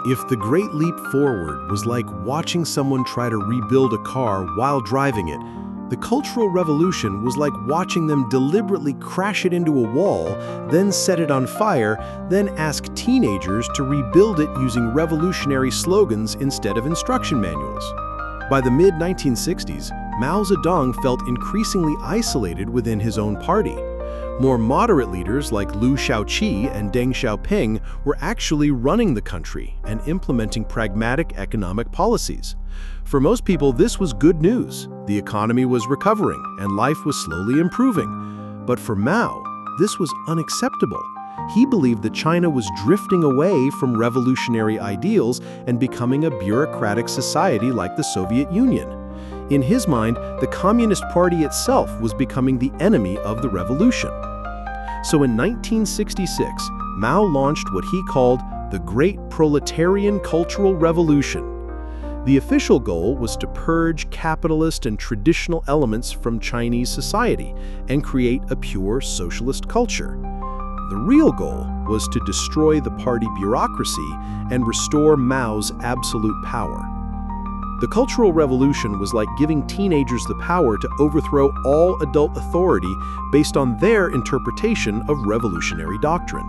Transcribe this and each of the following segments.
If the Great Leap Forward was like watching someone try to rebuild a car while driving it, the Cultural Revolution was like watching them deliberately crash it into a wall, then set it on fire, then ask teenagers to rebuild it using revolutionary slogans instead of instruction manuals. By the mid-1960s, Mao Zedong felt increasingly isolated within his own party. More moderate leaders like Liu Shaoqi and Deng Xiaoping were actually running the country and implementing pragmatic economic policies. For most people, this was good news. The economy was recovering and life was slowly improving. But for Mao, this was unacceptable. He believed that China was drifting away from revolutionary ideals and becoming a bureaucratic society like the Soviet Union. In his mind, the Communist Party itself was becoming the enemy of the revolution. So in 1966, Mao launched what he called the Great Proletarian Cultural Revolution. The official goal was to purge capitalist and traditional elements from Chinese society and create a pure socialist culture. The real goal was to destroy the party bureaucracy and restore Mao's absolute power. The Cultural Revolution was like giving teenagers the power to overthrow all adult authority based on their interpretation of revolutionary doctrine.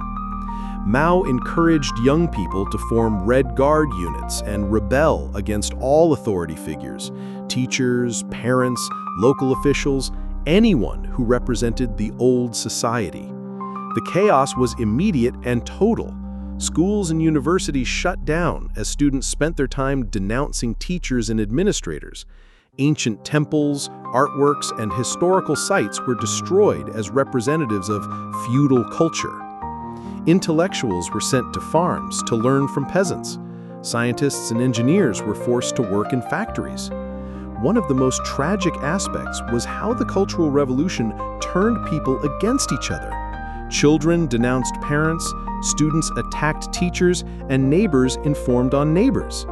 Mao encouraged young people to form Red Guard units and rebel against all authority figures, teachers, parents, local officials, anyone who represented the old society. The chaos was immediate and total. Schools and universities shut down as students spent their time denouncing teachers and administrators. Ancient temples, artworks, and historical sites were destroyed as representatives of feudal culture. Intellectuals were sent to farms to learn from peasants. Scientists and engineers were forced to work in factories. One of the most tragic aspects was how the Cultural Revolution turned people against each other. Children denounced parents, students attacked teachers, and neighbors informed on neighbors.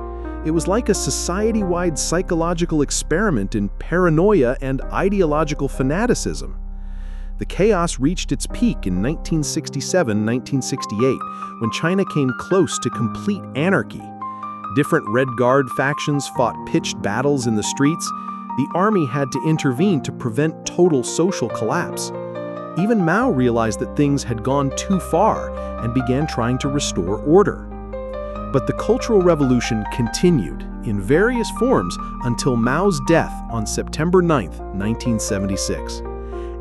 It was like a society-wide psychological experiment in paranoia and ideological fanaticism. The chaos reached its peak in 1967-1968, when China came close to complete anarchy. Different Red Guard factions fought pitched battles in the streets. The army had to intervene to prevent total social collapse. Even Mao realized that things had gone too far and began trying to restore order. But the Cultural Revolution continued in various forms until Mao's death on September 9, 1976.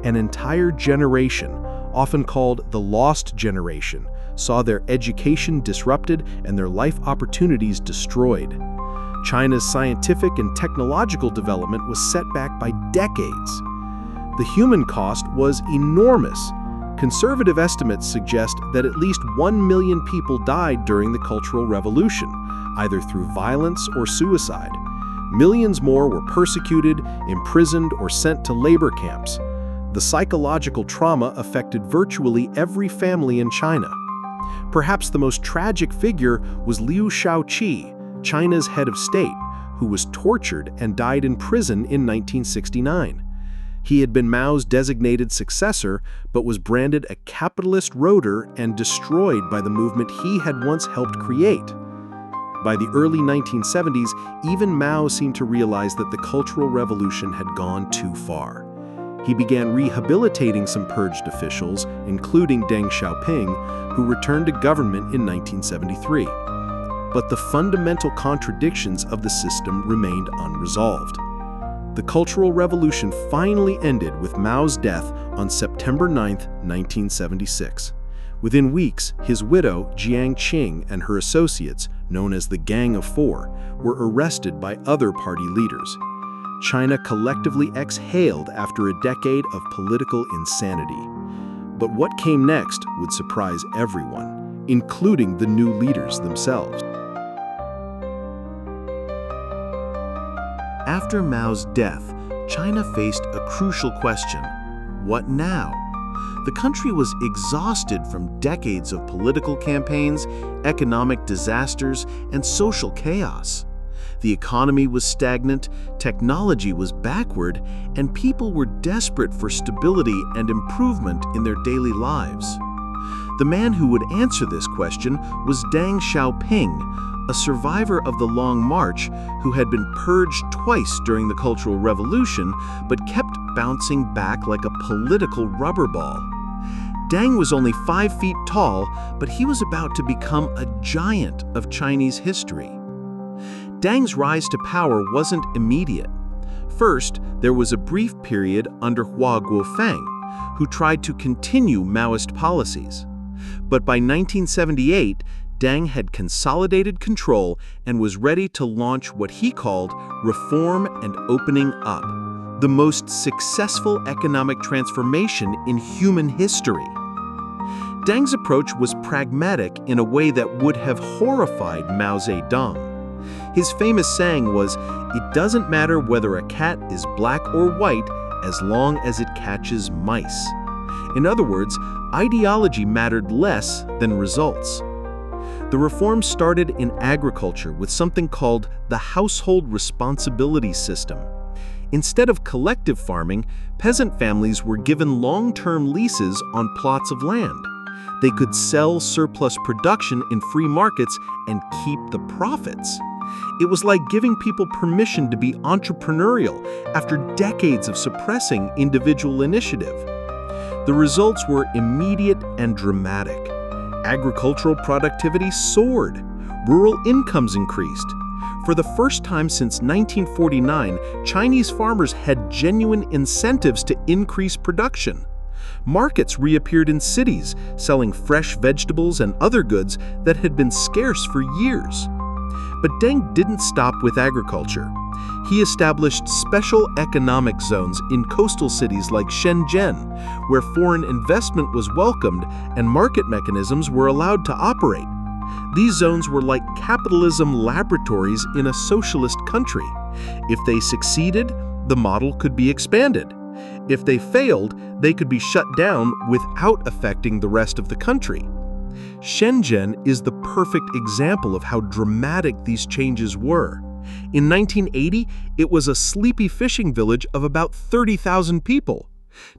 An entire generation, often called the Lost Generation, saw their education disrupted and their life opportunities destroyed. China's scientific and technological development was set back by decades. The human cost was enormous. Conservative estimates suggest that at least 1 million people died during the Cultural Revolution, either through violence or suicide. Millions more were persecuted, imprisoned, or sent to labor camps. The psychological trauma affected virtually every family in China. Perhaps the most tragic figure was Liu Shaoqi, China's head of state, who was tortured and died in prison in 1969. He had been Mao's designated successor, but was branded a capitalist roader and destroyed by the movement he had once helped create. By the early 1970s, even Mao seemed to realize that the Cultural Revolution had gone too far. He began rehabilitating some purged officials, including Deng Xiaoping, who returned to government in 1973. But the fundamental contradictions of the system remained unresolved. The Cultural Revolution finally ended with Mao's death on September 9, 1976. Within weeks, his widow, Jiang Qing, and her associates, known as the Gang of Four, were arrested by other party leaders. China collectively exhaled after a decade of political insanity. But what came next would surprise everyone, including the new leaders themselves. After Mao's death, China faced a crucial question: what now? The country was exhausted from decades of political campaigns, economic disasters, and social chaos. The economy was stagnant, technology was backward, and people were desperate for stability and improvement in their daily lives. The man who would answer this question was Deng Xiaoping, a survivor of the Long March who had been purged twice during the Cultural Revolution but kept bouncing back like a political rubber ball. Deng was only 5 feet tall, but he was about to become a giant of Chinese history. Deng's rise to power wasn't immediate. First, there was a brief period under Hua Guofeng, who tried to continue Maoist policies. But by 1978, Deng had consolidated control and was ready to launch what he called reform and opening up, the most successful economic transformation in human history. Deng's approach was pragmatic in a way that would have horrified Mao Zedong. His famous saying was, "It doesn't matter whether a cat is black or white as long as it catches mice." In other words, ideology mattered less than results. The reforms started in agriculture with something called the household responsibility system. Instead of collective farming, peasant families were given long-term leases on plots of land. They could sell surplus production in free markets and keep the profits. It was like giving people permission to be entrepreneurial after decades of suppressing individual initiative. The results were immediate and dramatic. Agricultural productivity soared. Rural incomes increased. For the first time since 1949, Chinese farmers had genuine incentives to increase production. Markets reappeared in cities, selling fresh vegetables and other goods that had been scarce for years. But Deng didn't stop with agriculture. He established special economic zones in coastal cities like Shenzhen, where foreign investment was welcomed and market mechanisms were allowed to operate. These zones were like capitalism laboratories in a socialist country. If they succeeded, the model could be expanded. If they failed, they could be shut down without affecting the rest of the country. Shenzhen is the perfect example of how dramatic these changes were. In 1980, it was a sleepy fishing village of about 30,000 people.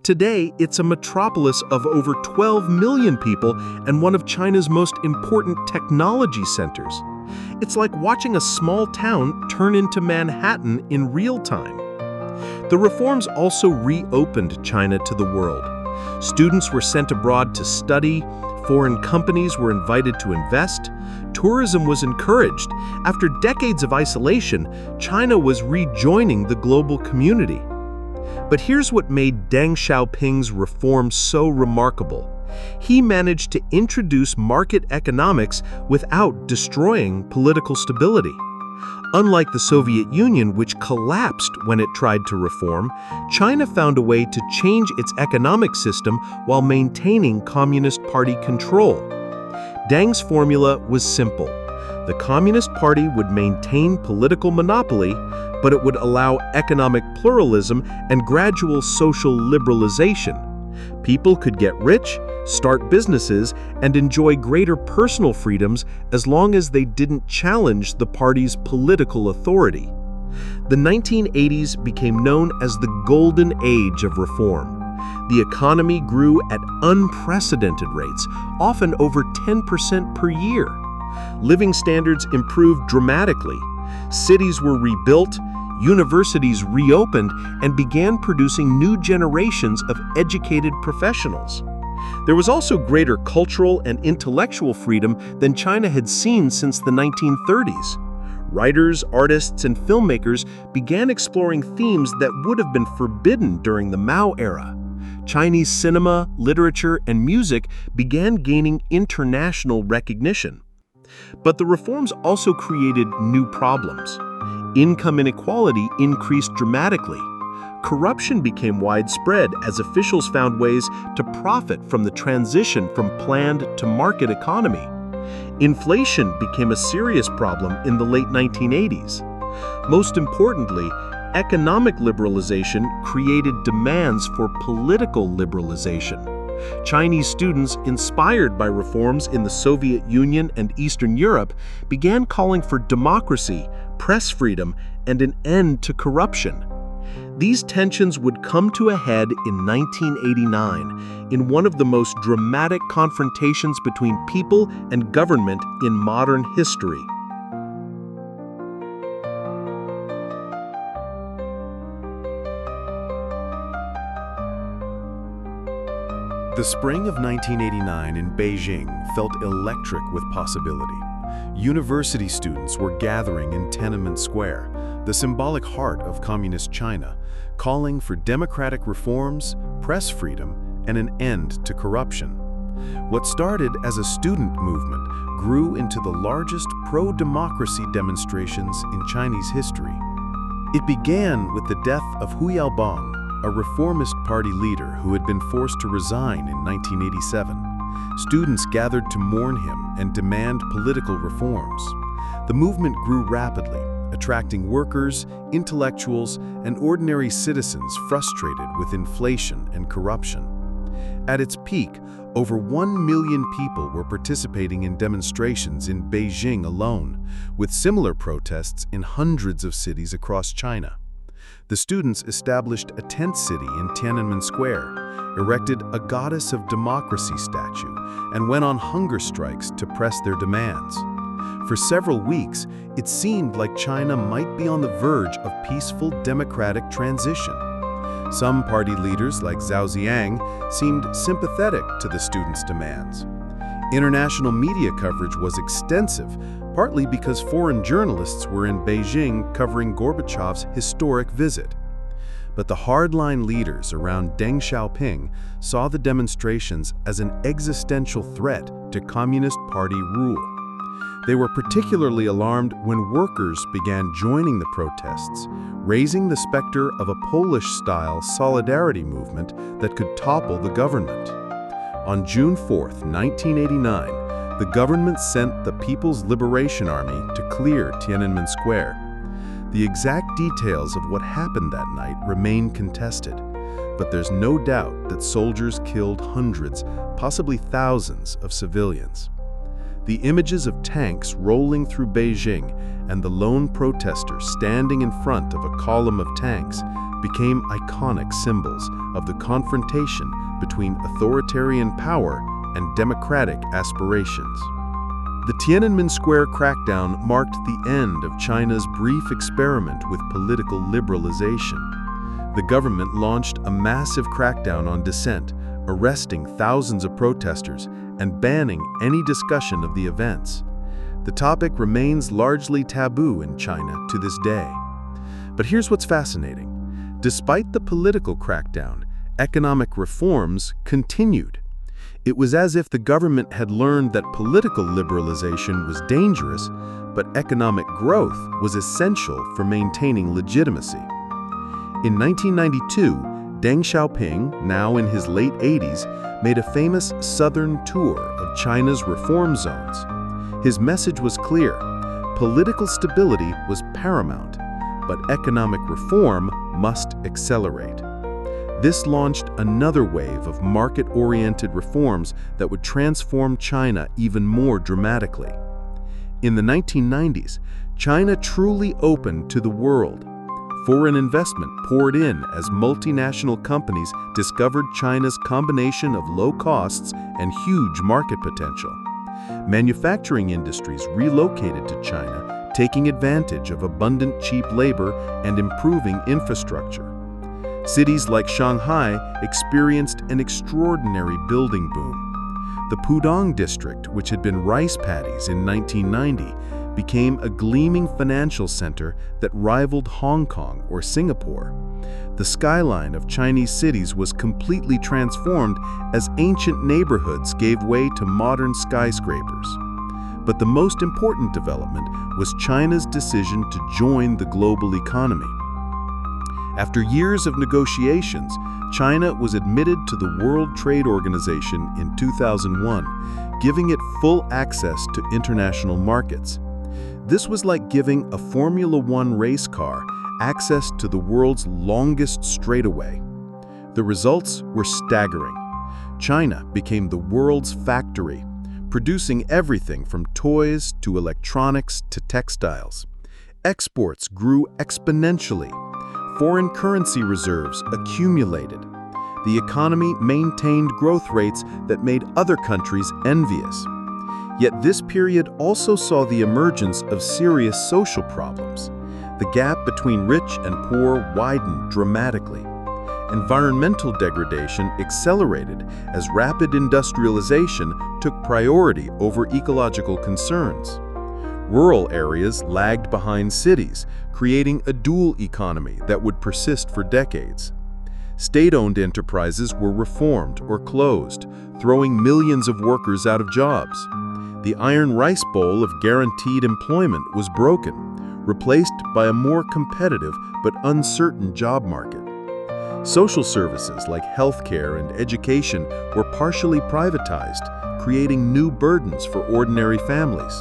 Today, it's a metropolis of over 12 million people and one of China's most important technology centers. It's like watching a small town turn into Manhattan in real time. The reforms also reopened China to the world. Students were sent abroad to study, foreign companies were invited to invest, tourism was encouraged. After decades of isolation, China was rejoining the global community. But here's what made Deng Xiaoping's reform so remarkable. He managed to introduce market economics without destroying political stability. Unlike the Soviet Union, which collapsed when it tried to reform, China found a way to change its economic system while maintaining Communist Party control. Deng's formula was simple. The Communist Party would maintain political monopoly, but it would allow economic pluralism and gradual social liberalization. People could get rich, start businesses, and enjoy greater personal freedoms as long as they didn't challenge the party's political authority. The 1980s became known as the golden age of reform. The economy grew at unprecedented rates, often over 10% per year. Living standards improved dramatically. Cities were rebuilt, universities reopened, and began producing new generations of educated professionals. There was also greater cultural and intellectual freedom than China had seen since the 1930s. Writers, artists, and filmmakers began exploring themes that would have been forbidden during the Mao era. Chinese cinema, literature, and music began gaining international recognition. But the reforms also created new problems. Income inequality increased dramatically. Corruption became widespread as officials found ways to profit from the transition from planned to market economy. Inflation became a serious problem in the late 1980s. Most importantly, economic liberalization created demands for political liberalization. Chinese students, inspired by reforms in the Soviet Union and Eastern Europe, began calling for democracy, press freedom, and an end to corruption. These tensions would come to a head in 1989 in one of the most dramatic confrontations between people and government in modern history. The spring of 1989 in Beijing felt electric with possibility. University students were gathering in Tiananmen Square, the symbolic heart of Communist China, calling for democratic reforms, press freedom, and an end to corruption. What started as a student movement grew into the largest pro-democracy demonstrations in Chinese history. It began with the death of Hu Yaobang, a reformist party leader who had been forced to resign in 1987. Students gathered to mourn him and demand political reforms. The movement grew rapidly, attracting workers, intellectuals, and ordinary citizens frustrated with inflation and corruption. At its peak, over 1 million people were participating in demonstrations in Beijing alone, with similar protests in hundreds of cities across China. The students established a tent city in Tiananmen Square, erected a goddess of democracy statue, and went on hunger strikes to press their demands. For several weeks, it seemed like China might be on the verge of peaceful democratic transition. Some party leaders, like Zhao Ziyang, seemed sympathetic to the students' demands. International media coverage was extensive, partly because foreign journalists were in Beijing covering Gorbachev's historic visit. But the hardline leaders around Deng Xiaoping saw the demonstrations as an existential threat to Communist Party rule. They were particularly alarmed when workers began joining the protests, raising the specter of a Polish-style solidarity movement that could topple the government. On June 4, 1989, the government sent the People's Liberation Army to clear Tiananmen Square. The exact details of what happened that night remain contested, but there's no doubt that soldiers killed hundreds, possibly thousands, of civilians. The images of tanks rolling through Beijing and the lone protester standing in front of a column of tanks became iconic symbols of the confrontation between authoritarian power and democratic aspirations. The Tiananmen Square crackdown marked the end of China's brief experiment with political liberalization. The government launched a massive crackdown on dissent, arresting thousands of protesters and banning any discussion of the events. The topic remains largely taboo in China to this day. But here's what's fascinating. Despite the political crackdown, economic reforms continued. It was as if the government had learned that political liberalization was dangerous, but economic growth was essential for maintaining legitimacy. In 1992, Deng Xiaoping, now in his late 80s, made a famous southern tour of China's reform zones. His message was clear: political stability was paramount, but economic reform must accelerate. This launched another wave of market-oriented reforms that would transform China even more dramatically. In the 1990s, China truly opened to the world. Foreign investment poured in as multinational companies discovered China's combination of low costs and huge market potential. Manufacturing industries relocated to China, taking advantage of abundant cheap labor and improving infrastructure. Cities like Shanghai experienced an extraordinary building boom. The Pudong district, which had been rice paddies in 1990, became a gleaming financial center that rivaled Hong Kong or Singapore. The skyline of Chinese cities was completely transformed as ancient neighborhoods gave way to modern skyscrapers. But the most important development was China's decision to join the global economy. After years of negotiations, China was admitted to the World Trade Organization in 2001, giving it full access to international markets. This was like giving a Formula One race car access to the world's longest straightaway. The results were staggering. China became the world's factory, producing everything from toys to electronics to textiles. Exports grew exponentially. Foreign currency reserves accumulated. The economy maintained growth rates that made other countries envious. Yet this period also saw the emergence of serious social problems. The gap between rich and poor widened dramatically. Environmental degradation accelerated as rapid industrialization took priority over ecological concerns. Rural areas lagged behind cities, creating a dual economy that would persist for decades. State-owned enterprises were reformed or closed, throwing millions of workers out of jobs. The iron rice bowl of guaranteed employment was broken, replaced by a more competitive but uncertain job market. Social services like healthcare and education were partially privatized, creating new burdens for ordinary families.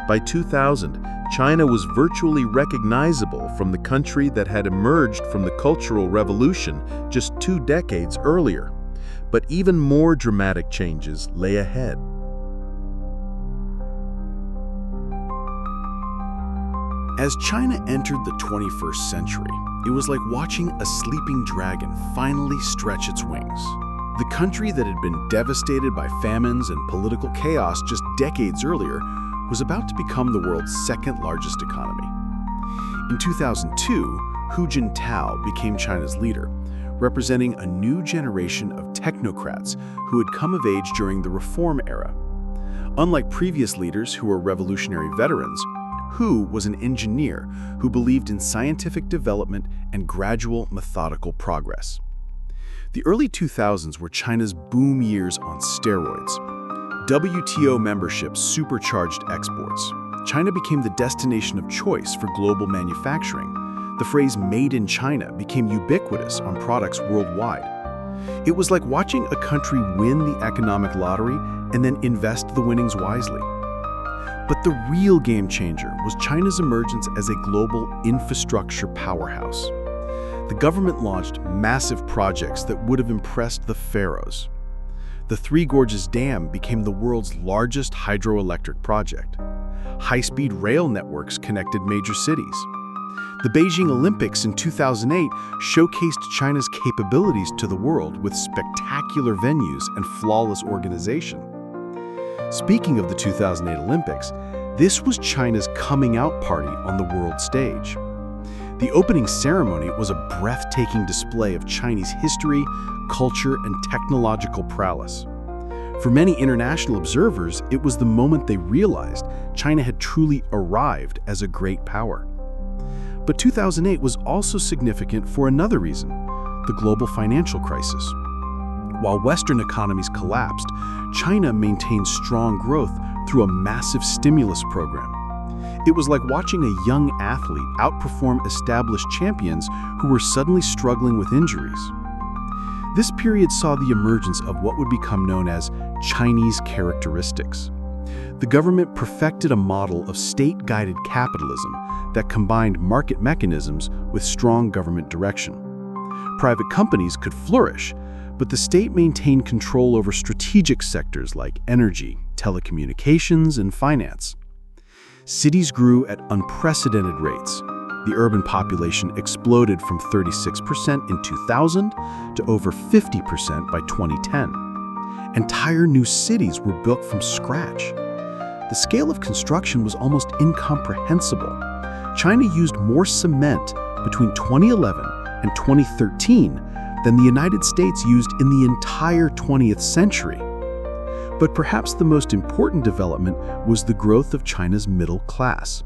By 2000, China was virtually recognizable from the country that had emerged from the Cultural Revolution just 2 decades earlier. But even more dramatic changes lay ahead. As China entered the 21st century, it was like watching a sleeping dragon finally stretch its wings. The country that had been devastated by famines and political chaos just decades earlier was about to become the world's second-largest economy. In 2002, Jintao became China's leader, representing a new generation of technocrats who had come of age during the Reform era. Unlike previous leaders who were revolutionary veterans, Hu was an engineer who believed in scientific development and gradual, methodical progress. The early 2000s were China's boom years on steroids. WTO membership supercharged exports. China became the destination of choice for global manufacturing. The phrase "made in China" became ubiquitous on products worldwide. It was like watching a country win the economic lottery and then invest the winnings wisely. But the real game changer was China's emergence as a global infrastructure powerhouse. The government launched massive projects that would have impressed the pharaohs. The Three Gorges Dam became the world's largest hydroelectric project. High-speed rail networks connected major cities. The Beijing Olympics in 2008 showcased China's capabilities to the world with spectacular venues and flawless organization. Speaking of the 2008 Olympics, this was China's coming out party on the world stage. The opening ceremony was a breathtaking display of Chinese history, culture, and technological prowess. For many international observers, it was the moment they realized China had truly arrived as a great power. But 2008 was also significant for another reason: the global financial crisis. While Western economies collapsed, China maintained strong growth through a massive stimulus program. It was like watching a young athlete outperform established champions who were suddenly struggling with injuries. This period saw the emergence of what would become known as Chinese characteristics. The government perfected a model of state-guided capitalism that combined market mechanisms with strong government direction. Private companies could flourish, but the state maintained control over strategic sectors like energy, telecommunications, and finance. Cities grew at unprecedented rates. The urban population exploded from 36% in 2000 to over 50% by 2010. Entire new cities were built from scratch. The scale of construction was almost incomprehensible. China used more cement between 2011 and 2013 than the United States used in the entire 20th century. But perhaps the most important development was the growth of China's middle class.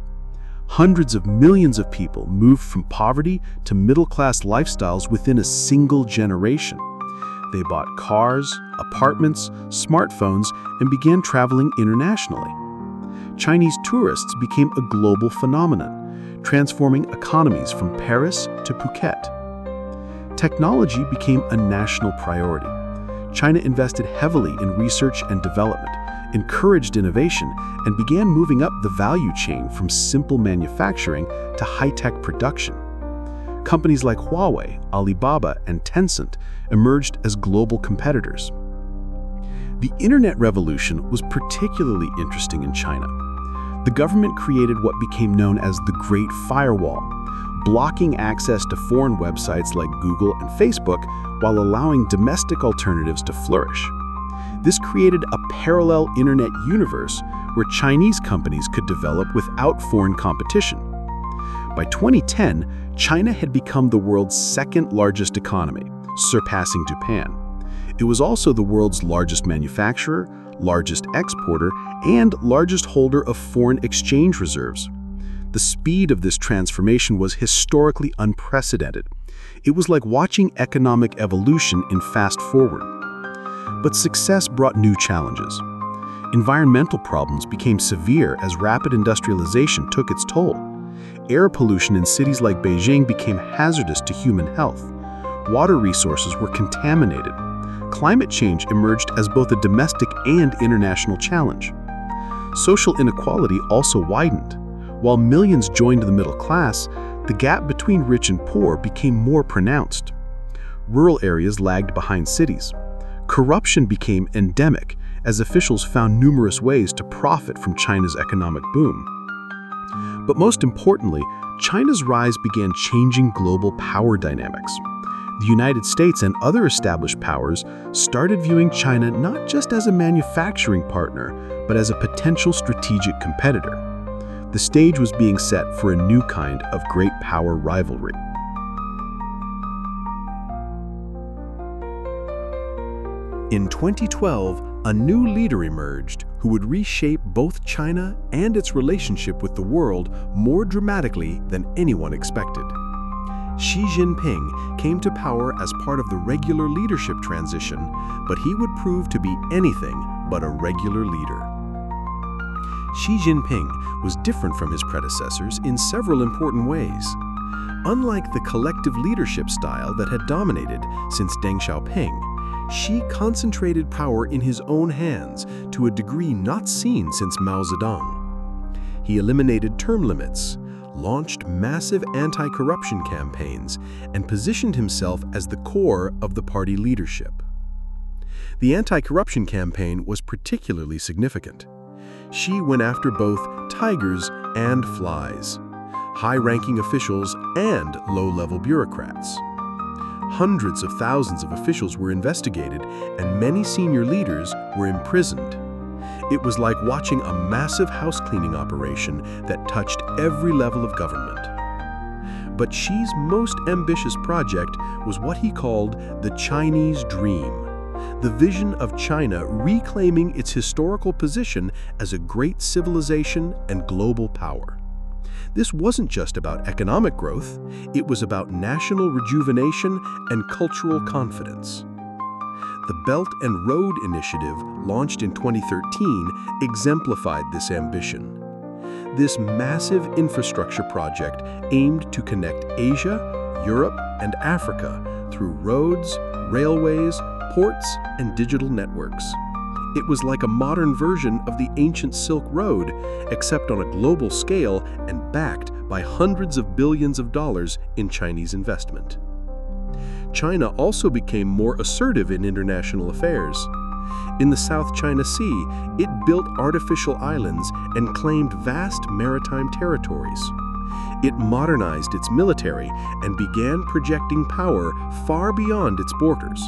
Hundreds of millions of people moved from poverty to middle-class lifestyles within a single generation. They bought cars, apartments, smartphones, and began traveling internationally. Chinese tourists became a global phenomenon, transforming economies from Paris to Phuket. Technology became a national priority. China invested heavily in research and development, encouraged innovation, and began moving up the value chain from simple manufacturing to high-tech production. Companies like Huawei, Alibaba, and Tencent emerged as global competitors. The internet revolution was particularly interesting in China. The government created what became known as the Great Firewall, blocking access to foreign websites like Google and Facebook while allowing domestic alternatives to flourish. This created a parallel internet universe where Chinese companies could develop without foreign competition. By 2010, China had become the world's second largest economy, surpassing Japan. It was also the world's largest manufacturer, largest exporter, and largest holder of foreign exchange reserves. The speed of this transformation was historically unprecedented. It was like watching economic evolution in fast forward. But success brought new challenges. Environmental problems became severe as rapid industrialization took its toll. Air pollution in cities like Beijing became hazardous to human health. Water resources were contaminated. Climate change emerged as both a domestic and international challenge. Social inequality also widened. While millions joined the middle class, the gap between rich and poor became more pronounced. Rural areas lagged behind cities. Corruption became endemic as officials found numerous ways to profit from China's economic boom. But most importantly, China's rise began changing global power dynamics. The United States and other established powers started viewing China not just as a manufacturing partner, but as a potential strategic competitor. The stage was being set for a new kind of great power rivalry. In 2012, a new leader emerged who would reshape both China and its relationship with the world more dramatically than anyone expected. Xi Jinping came to power as part of the regular leadership transition, but he would prove to be anything but a regular leader. Xi Jinping was different from his predecessors in several important ways. Unlike the collective leadership style that had dominated since Deng Xiaoping, Xi concentrated power in his own hands to a degree not seen since Mao Zedong. He eliminated term limits, launched massive anti-corruption campaigns, and positioned himself as the core of the party leadership. The anti-corruption campaign was particularly significant. Xi went after both tigers and flies, high-ranking officials and low-level bureaucrats. Hundreds of thousands of officials were investigated, and many senior leaders were imprisoned. It was like watching a massive house-cleaning operation that touched every level of government. But Xi's most ambitious project was what he called the Chinese Dream, the vision of China reclaiming its historical position as a great civilization and global power. This wasn't just about economic growth, it was about national rejuvenation and cultural confidence. The Belt and Road Initiative, launched in 2013, exemplified this ambition. This massive infrastructure project aimed to connect Asia, Europe, and Africa through roads, railways, ports, and digital networks. It was like a modern version of the ancient Silk Road, except on a global scale and backed by hundreds of billions of dollars in Chinese investment. China also became more assertive in international affairs. In the South China Sea, it built artificial islands and claimed vast maritime territories. It modernized its military and began projecting power far beyond its borders.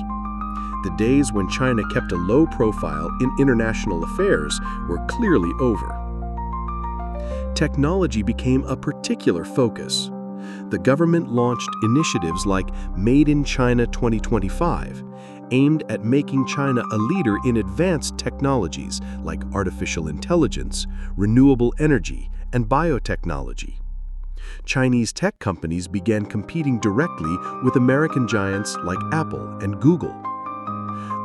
The days when China kept a low profile in international affairs were clearly over. Technology became a particular focus. The government launched initiatives like Made in China 2025, aimed at making China a leader in advanced technologies like artificial intelligence, renewable energy, and biotechnology. Chinese tech companies began competing directly with American giants like Apple and Google.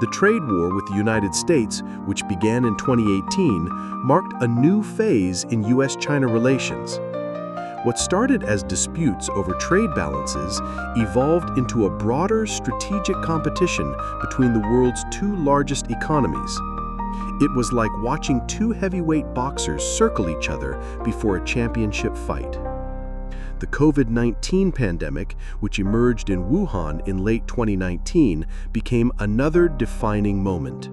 The trade war with the United States, which began in 2018, marked a new phase in U.S.-China relations. What started as disputes over trade balances evolved into a broader strategic competition between the world's two largest economies. It was like watching two heavyweight boxers circle each other before a championship fight. The COVID-19 pandemic, which emerged in Wuhan in late 2019, became another defining moment.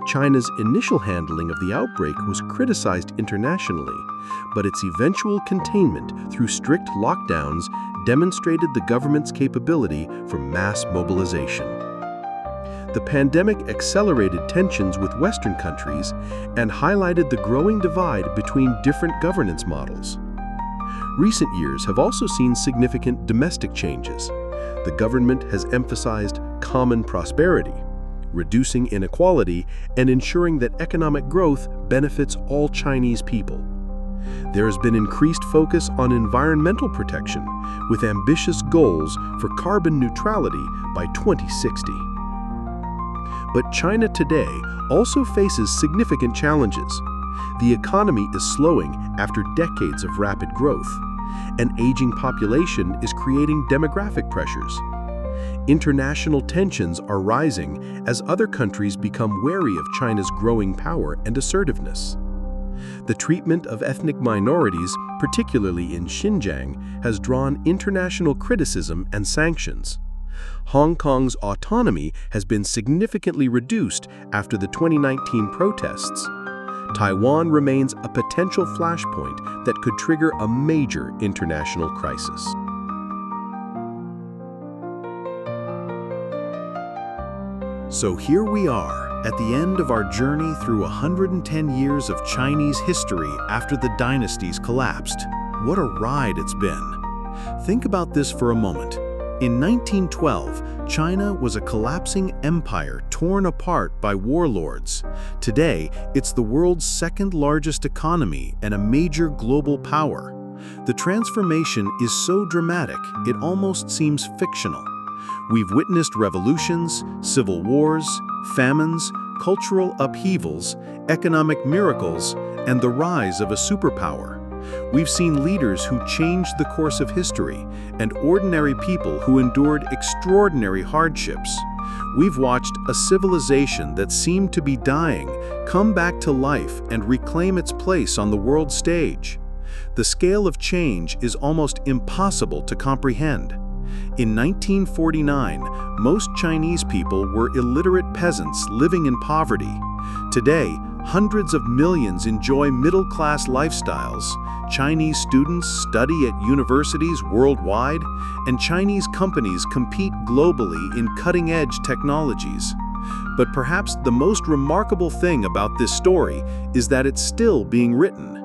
China's initial handling of the outbreak was criticized internationally, but its eventual containment through strict lockdowns demonstrated the government's capability for mass mobilization. The pandemic accelerated tensions with Western countries and highlighted the growing divide between different governance models. Recent years have also seen significant domestic changes. The government has emphasized common prosperity, reducing inequality and ensuring that economic growth benefits all Chinese people. There has been increased focus on environmental protection, with ambitious goals for carbon neutrality by 2060. But China today also faces significant challenges. The economy is slowing after decades of rapid growth. An aging population is creating demographic pressures. International tensions are rising as other countries become wary of China's growing power and assertiveness. The treatment of ethnic minorities, particularly in Xinjiang, has drawn international criticism and sanctions. Hong Kong's autonomy has been significantly reduced after the 2019 protests. Taiwan remains a potential flashpoint that could trigger a major international crisis. So here we are, at the end of our journey through 110 years of Chinese history after the dynasties collapsed. What a ride it's been. Think about this for a moment. In 1912, China was a collapsing empire torn apart by warlords. Today, it's the world's second-largest economy and a major global power. The transformation is so dramatic, it almost seems fictional. We've witnessed revolutions, civil wars, famines, cultural upheavals, economic miracles, and the rise of a superpower. We've seen leaders who changed the course of history and ordinary people who endured extraordinary hardships. We've watched a civilization that seemed to be dying come back to life and reclaim its place on the world stage. The scale of change is almost impossible to comprehend. In 1949, most Chinese people were illiterate peasants living in poverty. Today, hundreds of millions enjoy middle-class lifestyles. Chinese students study at universities worldwide, and Chinese companies compete globally in cutting-edge technologies. But perhaps the most remarkable thing about this story is that it's still being written.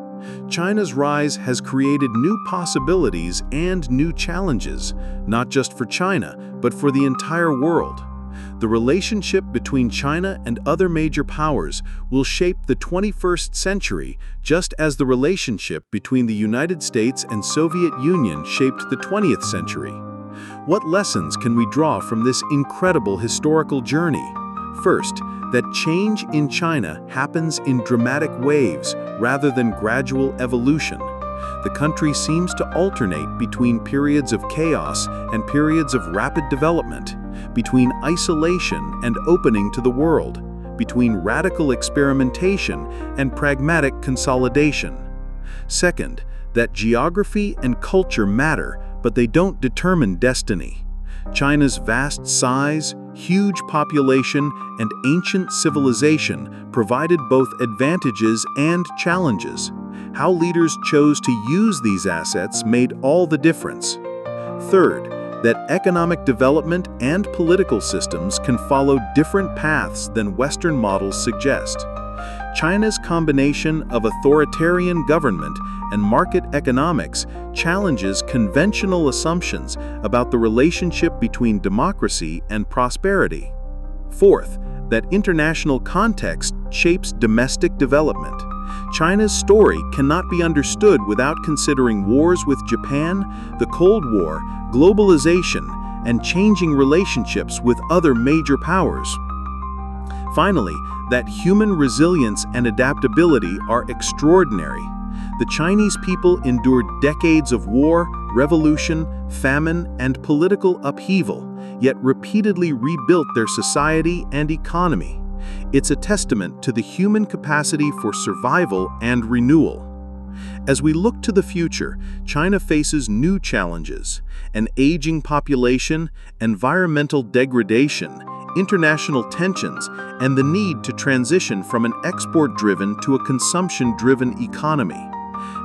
China's rise has created new possibilities and new challenges, not just for China, but for the entire world. The relationship between China and other major powers will shape the 21st century, just as the relationship between the United States and Soviet Union shaped the 20th century. What lessons can we draw from this incredible historical journey? First, that change in China happens in dramatic waves rather than gradual evolution. The country seems to alternate between periods of chaos and periods of rapid development, between isolation and opening to the world, between radical experimentation and pragmatic consolidation. Second, that geography and culture matter, but they don't determine destiny. China's vast size, huge population, and ancient civilization provided both advantages and challenges. How leaders chose to use these assets made all the difference. Third, that economic development and political systems can follow different paths than Western models suggest. China's combination of authoritarian government and market economics challenges conventional assumptions about the relationship between democracy and prosperity. Fourth, that international context shapes domestic development. China's story cannot be understood without considering wars with Japan, the Cold War, globalization, and changing relationships with other major powers. Finally, that human resilience and adaptability are extraordinary. The Chinese people endured decades of war, revolution, famine, and political upheaval, yet repeatedly rebuilt their society and economy. It's a testament to the human capacity for survival and renewal. As we look to the future, China faces new challenges: an aging population, environmental degradation, international tensions, and the need to transition from an export-driven to a consumption-driven economy.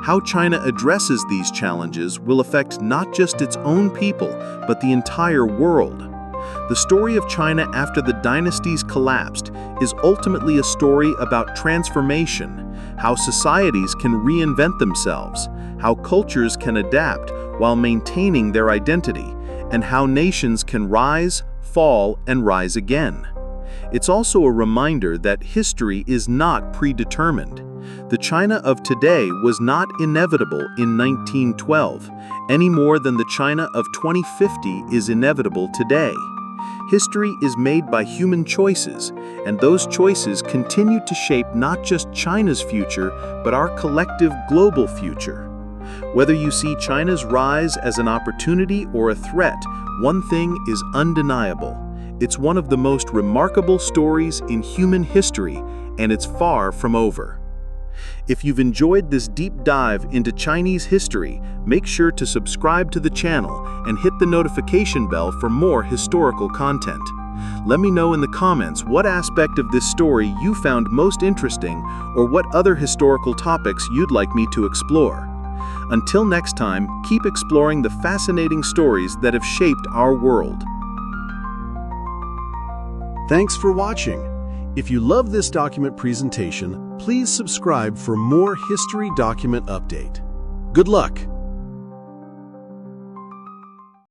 How China addresses these challenges will affect not just its own people, but the entire world. The story of China after the dynasties collapsed is ultimately a story about transformation, how societies can reinvent themselves, how cultures can adapt while maintaining their identity, and how nations can rise, fall, and rise again. It's also a reminder that history is not predetermined. The China of today was not inevitable in 1912, any more than the China of 2050 is inevitable today. History is made by human choices, and those choices continue to shape not just China's future, but our collective global future. Whether you see China's rise as an opportunity or a threat, one thing is undeniable. It's one of the most remarkable stories in human history, and it's far from over. If you've enjoyed this deep dive into Chinese history, make sure to subscribe to the channel and hit the notification bell for more historical content. Let me know in the comments what aspect of this story you found most interesting or what other historical topics you'd like me to explore. Until next time, keep exploring the fascinating stories that have shaped our world. Thanks for watching. If you love this document presentation, please subscribe for more history document update. Good luck!